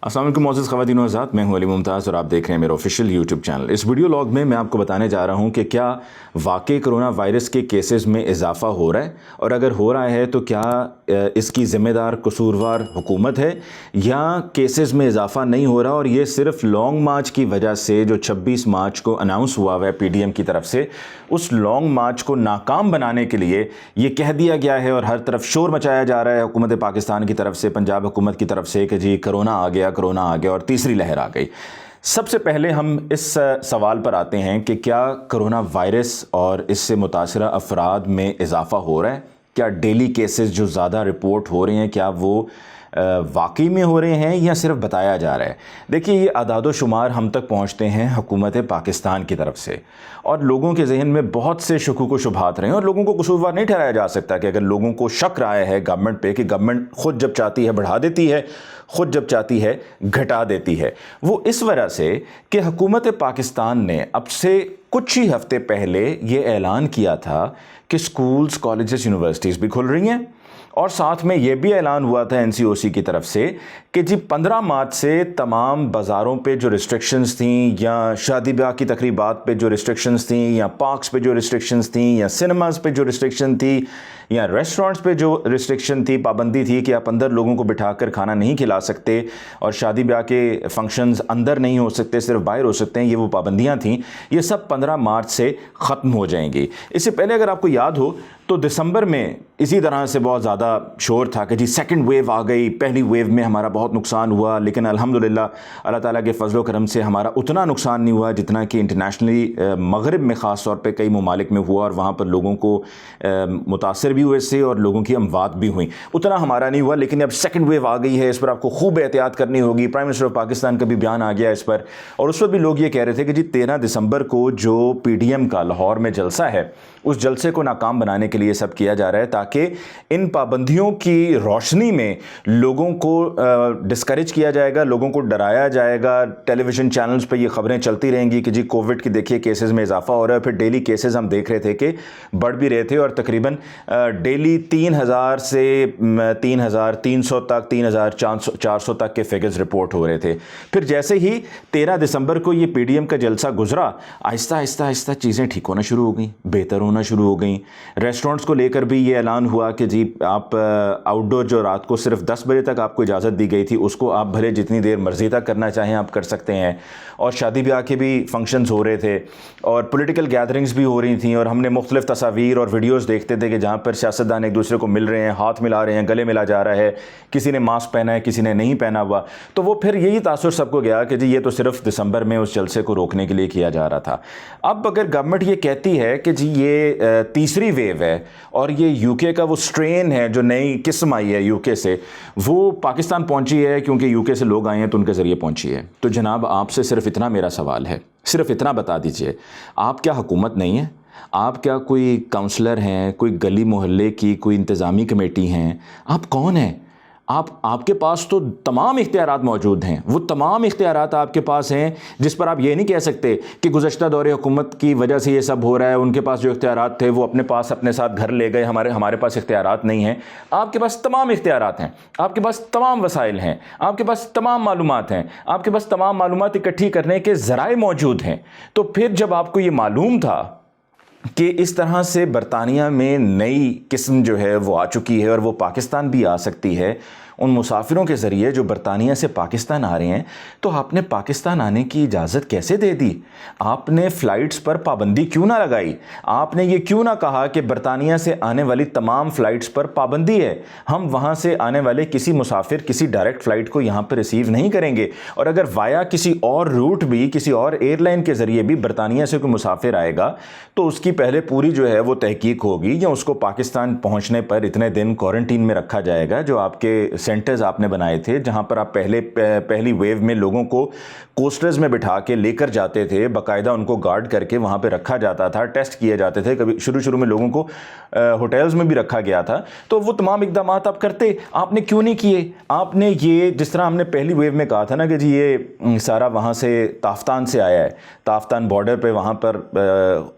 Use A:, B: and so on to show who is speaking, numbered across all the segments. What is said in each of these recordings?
A: अस्सलाम वालेकुम मोअज़्ज़ज़ ख़वातीन व हज़रात, मैं हूं अली मुमताज़ और आप देख रहे हैं मेरा ऑफिशियल यूट्यूब चैनल। इस वीडियो लॉग में मैं आपको बताने जा रहा हूं कि क्या वाकई कोरोना वायरस के केसेस में इजाफ़ा हो रहा है, और अगर हो रहा है तो क्या इसकी ज़िम्मेदार कसूरवार हुकूमत है या केसेस में इजाफ़ा नहीं हो रहा और ये सिर्फ लॉन्ग मार्च की वजह से जो 26 मार्च को अनाउंस हुआ हुआ है PDM की तरफ से, उस लॉन्ग मार्च को नाकाम बनाने के लिए ये कह दिया गया है और हर तरफ शोर मचाया जा रहा है हुकूमत पाकिस्तान की तरफ से, पंजाब हुकूमत की तरफ से कि जी कोरोना आ गया और तीसरी लहर आ गई। सबसे पहले हम इस सवाल पर आते हैं कि क्या कोरोना वायरस और इससे मुतासरा अफराद में इजाफ़ा हो रहा है? क्या डेली केसेस जो ज़्यादा रिपोर्ट हो रहे हैं क्या वो वाकई में हो रहे हैं या सिर्फ बताया जा रहा है? देखिए, ये आदादो शुमार हम तक पहुंचते हैं हुकूमत पाकिस्तान की तरफ से और लोगों के जहन में बहुत से शकूक व शुबहात रहे हैं और लोगों को कसूरवार नहीं ठहराया जा सकता कि अगर लोगों को शक रहा है गवर्नमेंट पे कि गवर्नमेंट खुद जब चाहती है बढ़ा देती है, खुद जब चाहती है घटा देती है। वो इस वजह से कि हुकूमत पाकिस्तान ने अब से कुछ ही हफ्ते पहले ये ऐलान किया था कि स्कूल्स, कॉलेजेस, यूनिवर्सिटीज़ भी खुल रही हैं और साथ में ये भी ऐलान हुआ था NCOC की तरफ से कि जी 15 मार्च से तमाम बाज़ारों पे जो रिस्ट्रिक्शंस थी या शादी ब्याह की तकरीबात पे जो रिस्ट्रिक्शंस थी या पार्क्स पे जो रिस्ट्रिक्शंस थी या सिनेमाज़ पे जो रिस्ट्रिक्शन थी या रेस्टोरेंट्स पे जो रिस्ट्रिक्शन थी, पाबंदी थी कि आप अंदर लोगों को बिठाकर खाना नहीं खिला सकते और शादी ब्याह के फंक्शंस अंदर नहीं हो सकते, सिर्फ बाहर हो सकते हैं, ये वो पाबंदियां थी। ये सब 15 मार्च से ख़त्म हो जाएंगी। इससे पहले अगर आपको याद हो तो दिसंबर में इसी तरह से बहुत ज़्यादा शोर था कि जी सेकंड वेव आ गई, पहली वेव में हमारा बहुत नुकसान हुआ, लेकिन अल्हम्दुलिल्लाह अल्लाह ताला के फजल करम से हमारा उतना नुकसान नहीं हुआ जितना कि इंटरनेशनली मगरिब में ख़ास तौर पे कई ममालिक में हुआ और वहाँ पर लोगों को मुतासर भी हुए से और लोगों की अमवात भी हुई। उतना हमारा नहीं हुआ, लेकिन अब सेकंड वेव आ गई है, इस पर आपको खूब एहतियात करनी होगी। प्राइम मिनिस्टर ऑफ पाकिस्तान का भी बयान आ गया इस पर और उस पर भी लोग ये कह रहे थे कि जी 13 दिसंबर को जो PDM का लाहौर में जलसा है, उस जलसे को नाकाम बनाने के लिए सब किया जा रहा है ताकि इन पाबंदियों की रोशनी में लोगों को डिस्करेज किया जाएगा, लोगों को डराया जाएगा। टेलीविज़न चैनल्स पे ये खबरें चलती रहेंगी कि जी कोविड की देखिए केसेस में इजाफा हो रहा है। फिर डेली केसेस हम देख रहे थे कि बढ़ भी रहे थे और तकरीबन डेली 3000 से 3300 तक, 3400 तक के फिगर्स रिपोर्ट हो रहे थे। फिर जैसे ही 13 दिसंबर को ये PDM का जलसा गुजरा, आहिस्ता आहिस्ता आहिस्ता चीज़ें ठीक होना शुरू हो गई, बेहतर होना शुरू हो गई। रेस्टोरेंट्स को लेकर भी ये ऐलान हुआ कि जी आप आउटडोर जो रात को सिर्फ 10 बजे तक आपको इजाज़त दी गई थी, उसको आप भले जितनी देर मर्जी तक करना चाहें आप कर सकते हैं। और शादी ब्याह के भी फंक्शंस हो रहे थे और पॉलिटिकल गैदरिंग्स भी हो रही थी और हमने मुख्तलिफ तस्वीर और वीडियोज़ देखते थे कि जहाँ पर सियासतदान एक दूसरे को मिल रहे हैं, हाथ मिला रहे हैं, गले मिला जा रहा है, किसी ने मास्क पहना है, किसी ने नहीं पहना हुआ। तो वो फिर यही तासुर सबको गया कि जी ये तो सिर्फ दिसंबर में उस जलसे को रोकने के लिए किया जा रहा था। अब अगर गवर्नमेंट ये कहती है कि जी ये तीसरी वेव है और ये UK का वो स्ट्रेन है, जो नई किस्म आई है UK से, वो पाकिस्तान पहुंची है क्योंकि UK से लोग आए हैं तो उनके ज़रिए पहुंची है। तो जनाब आपसे सिर्फ इतना मेरा सवाल है, सिर्फ इतना बता दीजिए, आप क्या हुकूमत नहीं है? आप क्या कोई काउंसलर हैं, कोई गली मोहल्ले की कोई इंतज़ामी कमेटी हैं? आप कौन हैं? आपके पास तो तमाम इख्तियारात मौजूद हैं, वो तमाम इख्तियारात आपके पास हैं जिस पर आप ये नहीं कह सकते कि गुज़श्ता दौरे हुकूमत की वजह से ये सब हो रहा है, उनके पास जो इख्तियारात थे वो अपने पास अपने साथ घर ले गए, हमारे पास इख्तियारात नहीं हैं। आपके पास तमाम इख्तियारात हैं, आपके पास तमाम वसाइल हैं, आपके पास तमाम मालूमात हैं, आपके पास तमाम मालूमात इकट्ठी करने के ज़राए मौजूद हैं। तो फिर जब आपको ये मालूम था कि इस तरह से बरतानिया में नई किस्म जो है वो आ चुकी है और वो पाकिस्तान भी आ सकती है, उन मुसाफिरों के ज़रिए जो बरतानिया से पाकिस्तान आ रहे हैं, तो आपने पाकिस्तान आने की इजाज़त कैसे दे दी? आपने फ़्लाइट्स पर पाबंदी क्यों ना लगाई? आपने ये क्यों ना कहा कि बरतानिया से आने वाली तमाम फ़्लाइट्स पर पाबंदी है, हम वहाँ से आने वाले किसी मुसाफिर किसी डायरेक्ट फ़्लाइट को यहाँ पर रिसीव नहीं करेंगे, और अगर वाया किसी और रूट भी, किसी और एयरलाइन के ज़रिए भी बरतानिया से कोई मुसाफिर आएगा तो उसकी पहले पूरी जो है वो तहकीक होगी या उसको पाकिस्तान पहुँचने पर इतने दिन क्वारंटीन में रखा जाएगा। जो आपके सेंटर्स आपने बनाए थे जहां पर आप पहली वेव में लोगों को कोस्टर्स में बिठा के लेकर जाते थे, बाकायदा उनको गार्ड करके वहां पे रखा जाता था, टेस्ट किए जाते थे, कभी शुरू में लोगों को होटल्स में भी रखा गया था। तो वो तमाम इकदाम आप करते, आपने क्यों नहीं किए? आपने ये जिस तरह हमने पहली वेव में कहा था ना कि जी ये सारा वहाँ से ताफ्तान से आया है, ताफ्तान बॉर्डर पर वहाँ पर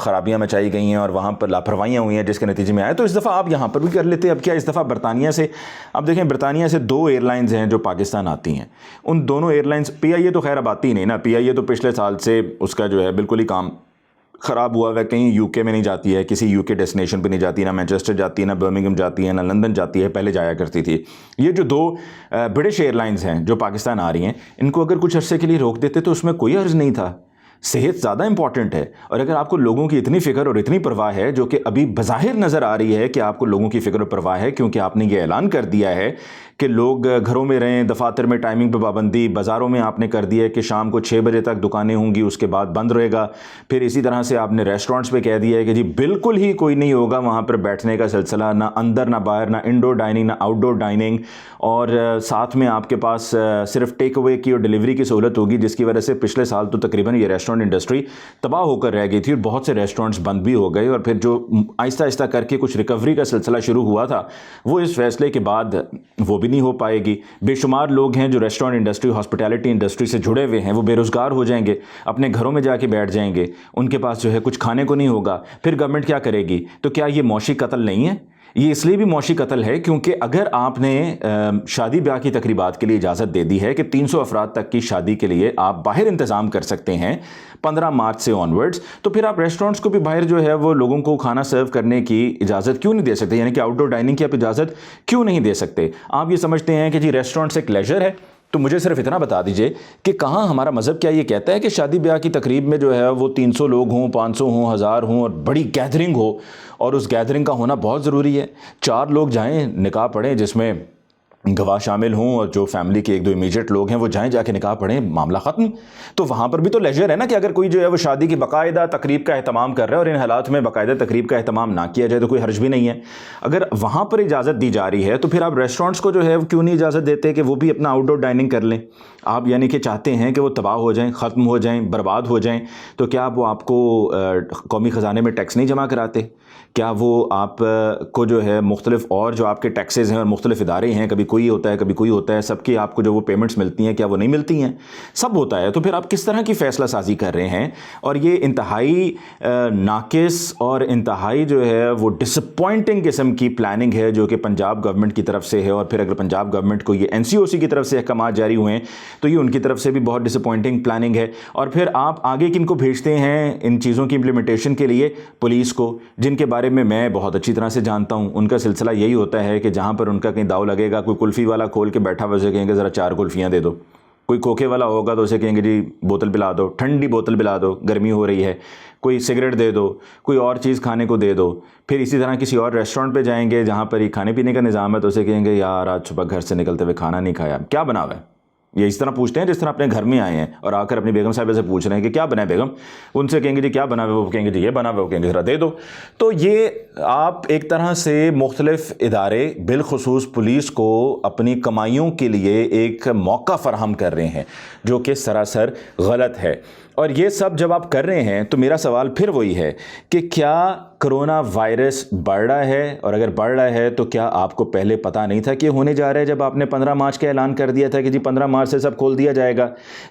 A: ख़राबियाँ मचाई गई हैं और वहाँ पर लापरवाहियाँ हुई हैं जिसके नतीजे में आए, तो इस दफ़ा आप यहाँ पर भी कर लेते। अब क्या इस दफ़ा बरतानिया से, अब देखें बरतानिया से से दो एयरलाइंस हैं जो पाकिस्तान आती हैं, उन दोनों एयरलाइंस, पीआईए तो खैर अब आती ही नहीं ना, पीआईए तो पिछले साल से उसका जो है बिल्कुल ही काम ख़राब हुआ है, कहीं यूके में नहीं जाती है, किसी यूके डेस्टिनेशन पे नहीं जाती, ना मैनचेस्टर जाती है, ना बर्मिंघम जाती है, ना लंदन जाती है, पहले जाया करती थी। ये जो दो ब्रिटिश एयरलाइंस हैं जो पाकिस्तान आ रही हैं, इनको अगर कुछ अरसे के लिए रोक देते तो उसमें कोई अर्ज़ नहीं था। सेहत ज़्यादा इंपॉर्टेंट है, और अगर आपको लोगों की इतनी फ़िक्र और इतनी परवाह है, जो कि अभी बज़ाहिर नज़र आ रही है कि आपको लोगों की फ़िक्र और परवाह है, क्योंकि आपने ये ऐलान कर दिया है कि लोग घरों में रहें, दफातर में टाइमिंग पे पाबंदी, बाज़ारों में आपने कर दिया है कि शाम को 6 बजे तक दुकानें होंगी, उसके बाद बंद रहेगा। फिर इसी तरह से आपने रेस्टोरेंट्स पे कह दिया है कि जी बिल्कुल ही कोई नहीं होगा वहाँ पर बैठने का सिलसिला, ना अंदर ना बाहर, ना इंडोर डाइनिंग ना आउटडोर डाइनिंग, और साथ में आपके पास सिर्फ टेक अवे की और डिलीवरी की सहूलत होगी, जिसकी वजह से पिछले साल तो तकरीबन ये रेस्टोरेंट इंडस्ट्री तबाह होकर रह गई थी और बहुत से रेस्टोरेंट्स बंद भी हो गए। और फिर जो आहिस्ता आहिस्ता करके कुछ रिकवरी का सिलसिला शुरू हुआ था, वो इस फैसले के बाद वो भी नहीं हो पाएगी। बेशुमार लोग हैं जो रेस्टोरेंट इंडस्ट्री, हॉस्पिटैलिटी इंडस्ट्री से जुड़े हुए हैं, वो बेरोज़गार हो जाएंगे, अपने घरों में जाके बैठ जाएंगे, उनके पास जो है कुछ खाने को नहीं होगा। फिर गवर्नमेंट क्या करेगी? तो क्या ये मौशी कत्ल नहीं है? ये इसलिए भी मौशी कत्ल है क्योंकि अगर आपने शादी ब्याह की तकरीबात के लिए इजाज़त दे दी है कि 300 अफराद तक की शादी के लिए आप बाहर इंतज़ाम कर सकते हैं 15 मार्च से ऑनवर्ड्स, तो फिर आप रेस्टोरेंट्स को भी बाहर जो है वो लोगों को खाना सर्व करने की इजाज़त क्यों नहीं दे सकते? यानी कि आउटडोर डाइनिंग की आप इजाज़त क्यों नहीं दे सकते? आप ये समझते हैं कि जी रेस्टोरेंट्स एक लेजर है, तो मुझे सिर्फ इतना बता दीजिए कि कहाँ हमारा मज़हब क्या ये कहता है कि शादी ब्याह की तकरीब में जो है वो 300 लोग हों, 500 हों, 1000 हों और बड़ी गैदरिंग हो, और उस गैदरिंग का होना बहुत ज़रूरी है। 4 लोग जाएं, निकाह पढ़ें, जिसमें गवाह शामिल हों और जो फैमिली के 1-2 इमीडिएट लोग हैं वो जाएं, जाके निकाह पढ़ें, मामला ख़त्म। तो वहाँ पर भी तो लेजर है ना कि अगर कोई जो है वो शादी की बाकायदा तकरीब का एहतमाम कर रहा है और इन हालात में बाकायदा तकरीब का एहतमाम ना किया जाए तो कोई हर्ज भी नहीं है। अगर वहाँ पर इजाज़त दी जा रही है तो फिर आप रेस्टोरेंट्स को जो है क्यों नहीं इजाज़त देते कि वो भी अपना आउटडोर डाइनिंग कर लें? आप यानी कि चाहते हैं कि वो तबाह हो जाएं, ख़त्म हो जाएं, बर्बाद हो जाएं, तो क्या वो आपको कौमी ख़जाने में टैक्स नहीं जमा कराते? क्या वो आप को जो है मुख्तलिफ और जो आपके टैक्सेस हैं और मुख्तलिफ इदारे हैं, कभी कोई होता है कभी कोई होता है, सबकी आपको जो वो पेमेंट्स मिलती हैं क्या वो नहीं मिलती हैं? सब होता है। तो फिर आप किस तरह की फ़ैसला साजी कर रहे हैं? और ये इंतहाई नाकिस और इंतहाई जो है वो डिसअपॉइंटिंग किस्म की प्लानिंग है जो कि पंजाब गवर्नमेंट की तरफ से है। और फिर अगर पंजाब गवर्नमेंट को ये NCOC की तरफ से अहकाम जारी हुए हैं तो ये उनकी तरफ से भी बहुत डिसअपॉइंटिंग प्लानिंग है। और फिर आप आगे किनको भेजते हैं इन चीज़ों की इम्प्लीमेंटेशन के लिए? पुलिस को, जिनके बारे में मैं बहुत अच्छी तरह से जानता हूं। उनका सिलसिला यही होता है कि जहां पर उनका कहीं दाव लगेगा, कोई कुल्फ़ी वाला खोल के बैठा हुआ, उसे कहेंगे ज़रा 4 कुल्फ़ियाँ दे दो। कोई कोके वाला होगा तो उसे कहेंगे जी बोतल पिला दो, ठंडी बोतल पिला दो, गर्मी हो रही है। कोई सिगरेट दे दो, कोई और चीज़ खाने को दे दो। फिर इसी तरह किसी और रेस्टोरेंट पे जाएंगे जहाँ पर ही खाने पीने का निज़ाम है तो उसे कहेंगे यार आज सुबह घर से निकलते हुए खाना नहीं खाया, क्या बना हुआ है? ये इस तरह पूछते हैं जिस तरह अपने घर में आए हैं और आकर अपनी बेगम साहिबा से पूछ रहे हैं कि क्या बना है बेगम। उनसे कहेंगे जी क्या बना हुआ, वो कहेंगे जी ये बना हुआ, वो कहेंगे ज़रा दे दो। तो ये आप एक तरह से मुख्तलिफ इदारे बिलखुसूस पुलिस को अपनी कमाइयों के लिए एक मौका फराहम कर रहे हैं जो कि सरासर गलत है। और ये सब जब आप कर रहे हैं तो मेरा सवाल फिर वही है कि क्या कोरोना वायरस बढ़ रहा है? और अगर बढ़ रहा है तो क्या आपको पहले पता नहीं था कि होने जा रहा है? जब आपने 15 मार्च का ऐलान कर दिया था कि जी 15 मार्च से सब खोल दिया जाएगा,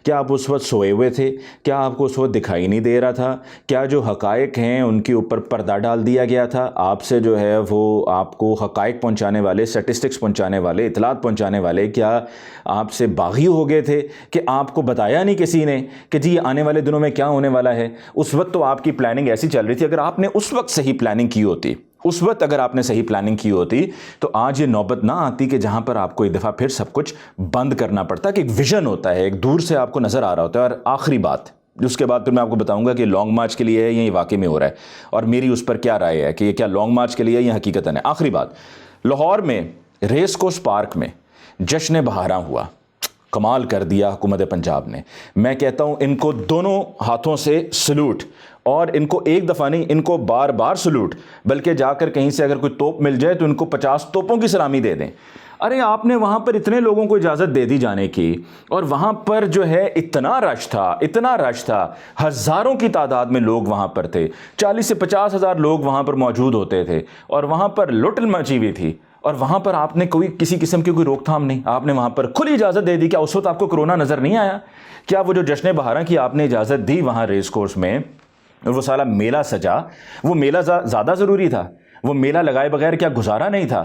A: क्या आप उस वक्त सोए हुए थे? क्या आपको उस वक्त दिखाई नहीं दे रहा था? क्या जो हकायक हैं उनके ऊपर पर्दा डाल दिया गया था? आपसे जो है वो आपको हकायक पहुँचाने वाले, स्टैटिस्टिक्स पहुँचाने वाले, इतलात पहुँचाने वाले क्या आपसे बागी हो गए थे कि आपको बताया नहीं किसी ने कि जी आने वाले दिनों में क्या होने वाला है? उस वक्त तो आपकी प्लानिंग ऐसी चल रही थी। अगर आपने उस वक्त सही प्लानिंग की होती, उस वक्त अगर आपने सही प्लानिंग की होती तो आज ये नौबत ना आती कि जहां पर आपको एक दफ़ा फिर सब कुछ बंद करना पड़ता। कि एक विजन होता है, एक दूर से आपको नज़र आ रहा होता है। और आखिरी बात, उसके बाद फिर मैं आपको बताऊंगा कि लॉन्ग मार्च के लिए है या ये वाकई में हो रहा है और मेरी उस पर क्या राय है कि ये क्या लॉन्ग मार्च के लिए या हकीकतन है। आखिरी बात, लाहौर में रेस कोर्स पार्क में जश्न बहारां हुआ, कमाल कर दिया हुकूमत पंजाब ने। मैं कहता हूं इनको दोनों हाथों से सलूट, और इनको एक दफ़ा नहीं, इनको बार बार सलूट, बल्कि जाकर कहीं से अगर कोई तोप मिल जाए तो इनको 50 तोपों की सलामी दे दें। अरे आपने वहाँ पर इतने लोगों को इजाज़त दे दी जाने की, और वहाँ पर जो है इतना रश था, इतना रश था, हज़ारों की तादाद में लोग वहाँ पर थे, 40 से 50 हज़ार लोग वहाँ पर मौजूद होते थे और वहाँ पर लुट मची हुई थी। और वहाँ पर आपने कोई किसी किस्म की कोई रोकथाम नहीं, आपने वहाँ पर खुली इजाज़त दे दी। क्या उस वक्त आपको कोरोना नज़र नहीं आया? क्या वो जो जश्न बहारां की आपने इजाज़त दी वहाँ रेस कोर्स में, और वो सारा मेला सजा, वो मेला ज़्यादा ज़रूरी था? वो मेला लगाए बगैर क्या गुजारा नहीं था?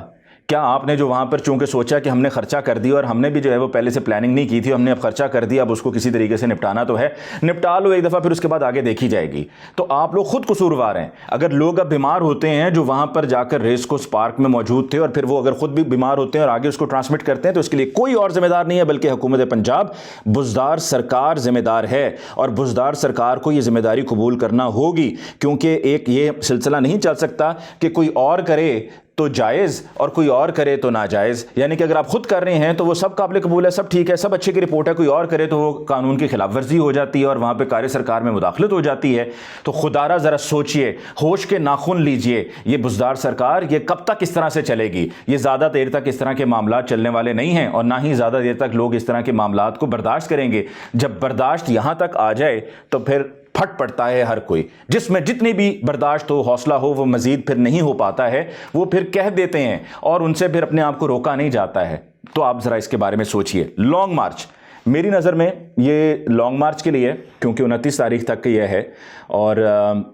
A: क्या आपने जो वहाँ पर चूंकि सोचा कि हमने खर्चा कर दिया, और हमने भी जो है वो पहले से प्लानिंग नहीं की थी, हमने अब खर्चा कर दिया, अब उसको किसी तरीके से निपटाना तो है, निपटा लो एक दफ़ा, फिर उसके बाद आगे देखी जाएगी। तो आप लोग खुद कसूरवार हैं। अगर लोग अब बीमार होते हैं जो वहाँ पर जाकर रेस कोर्स पार्क में मौजूद थे, और फिर वो अगर खुद भी बीमार होते हैं और आगे उसको ट्रांसमिट करते हैं, तो इसके लिए कोई और जिम्मेदार नहीं है बल्कि हुकूमत पंजाब, बुज़दार सरकार जिम्मेदार है। और बुज़दार सरकार को ये जिम्मेदारी कबूल करना होगी, क्योंकि एक ये सिलसिला नहीं चल सकता कि कोई और करे तो जायज़ और कोई और करे तो नाजायज़। यानी कि अगर आप खुद कर रहे हैं तो वो सब काबिल कबूल है, सब ठीक है, सब अच्छे की रिपोर्ट है, कोई और करे तो वो कानून की खिलाफ वर्जी हो जाती है और वहाँ पे कार्य सरकार में मुदाखलत हो जाती है। तो खुदारा ज़रा सोचिए, होश के नाखून लीजिए, ये बुज़दार सरकार ये कब तक इस तरह से चलेगी? ये ज़्यादा देर तक इस तरह के मामला चलने वाले नहीं हैं, और ना ही ज़्यादा देर तक लोग इस तरह के मामला को बर्दाश्त करेंगे। जब बर्दाश्त यहाँ तक आ जाए तो फिर फट पड़ता है हर कोई। जिसमें जितनी भी बर्दाश्त हो, हौसला हो, वो मजीद फिर नहीं हो पाता है, वो फिर कह देते हैं और उनसे फिर अपने आप को रोका नहीं जाता है। तो आप ज़रा इसके बारे में सोचिए। लॉन्ग मार्च, मेरी नज़र में ये लॉन्ग मार्च के लिए, क्योंकि 29 तारीख तक यह है, और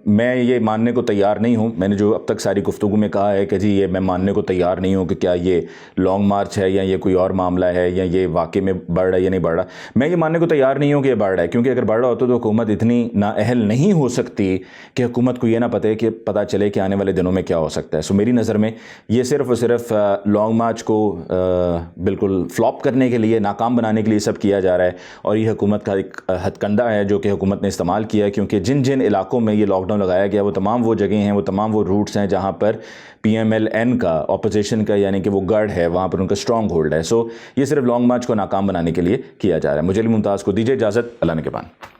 A: मैं ये मानने को तैयार नहीं हूँ। मैंने जो अब तक सारी गुफ्तगू में कहा है कि जी ये मैं मानने को तैयार नहीं हूँ कि क्या ये लॉन्ग मार्च है या ये कोई और मामला है या ये वाकई में बढ़ रहा है या नहीं बढ़ रहा। मैं ये मानने को तैयार नहीं हूँ कि ये बढ़ रहा है, क्योंकि अगर बढ़ रहा होता तो हुकूमत इतनी नाअहल नहीं हो सकती कि हुकूमत को ये ना पता चले कि आने वाले दिनों में क्या हो सकता है। सो मेरी नज़र में ये सिर्फ और सिर्फ लॉन्ग मार्च को बिल्कुल फ्लॉप करने के लिए, नाकाम बनाने के लिए सब किया जा रहा है। और ये हुकूमत का एक हथकंडा है जो कि हुकूमत ने इस्तेमाल किया है, क्योंकि जिन जिन इलाकों में ये लॉकडाउन लगाया गया वो तमाम वो जगह हैं, वो तमाम वो रूट्स हैं जहाँ पर PMLN का, ऑपोजिशन का, यानी कि वो गढ़ है, वहाँ पर उनका स्ट्रॉन्ग होल्ड है। सो ये सिर्फ लॉन्ग मार्च को नाकाम बनाने के लिए किया जा रहा है। मुझे मुमताज़ को दीजिए इजाज़त। अल्लाह ने के बाद।